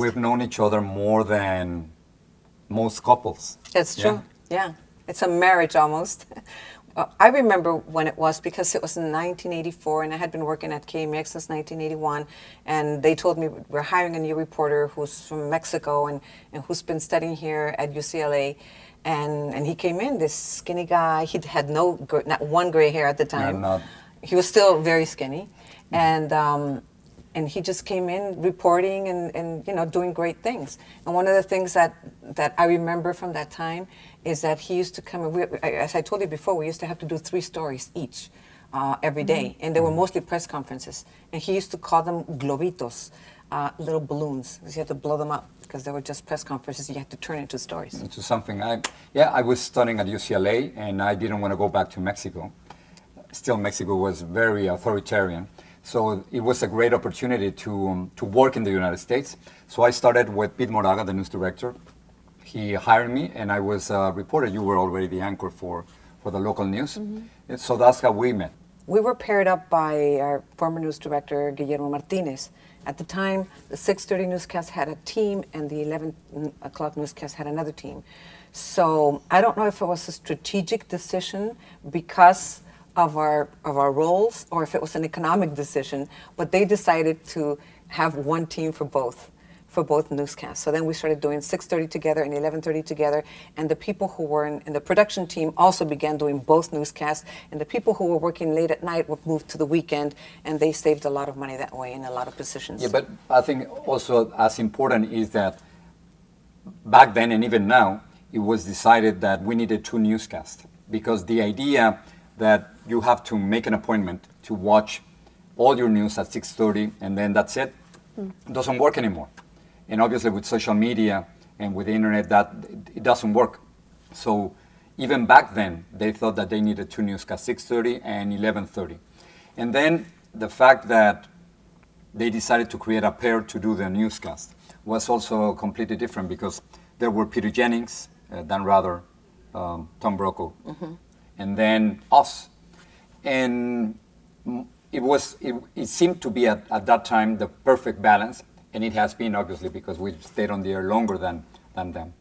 we've known each other more than most couples. It's true. Yeah. It's a marriage almost. I remember when it was, because it was in 1984 and I had been working at KMX since 1981, and they told me we're hiring a new reporter who's from Mexico and who's been studying here at UCLA. And he came in, this skinny guy. He had not one gray hair at the time. No, he was still very skinny. And he just came in reporting and you know, doing great things. And one of the things that I remember from that time is that he used to come, and as I told you before, we used to have to do 3 stories each every day. And they were mostly press conferences. And he used to call them globitos, little balloons. You had to blow them up because they were just press conferences. You had to turn into stories. Into something. I was studying at UCLA and I didn't want to go back to Mexico. Still, Mexico was very authoritarian. So it was a great opportunity to work in the United States. So I started with Pete Moraga, the news director. He hired me, and I was a reporter. You were already the anchor for the local news. And so that's how we met. We were paired up by our former news director, Guillermo Martinez. At the time, the 6:30 newscast had a team, and the 11 o'clock newscast had another team. So I don't know if it was a strategic decision because of our roles, or if it was an economic decision, but they decided to have one team for both newscasts. So then we started doing 6:30 together and 11:30 together, and the people who were in the production team also began doing both newscasts, and the people who were working late at night would move to the weekend, and they saved a lot of money that way in a lot of positions. Yeah, but I think also as important is that back then and even now, it was decided that we needed 2 newscasts, because the idea that you have to make an appointment to watch all your news at 6:30 and then that's it, doesn't work anymore. And obviously with social media and with the internet, that it doesn't work. So even back then, they thought that they needed 2 newscasts, 6:30 and 11:30. And then the fact that they decided to create a pair to do the newscast was also completely different, because there were Peter Jennings, Dan Rather, Tom Brokaw, and then us. And it seemed to be at that time the perfect balance, and it has been, obviously, because we've stayed on the air longer than them.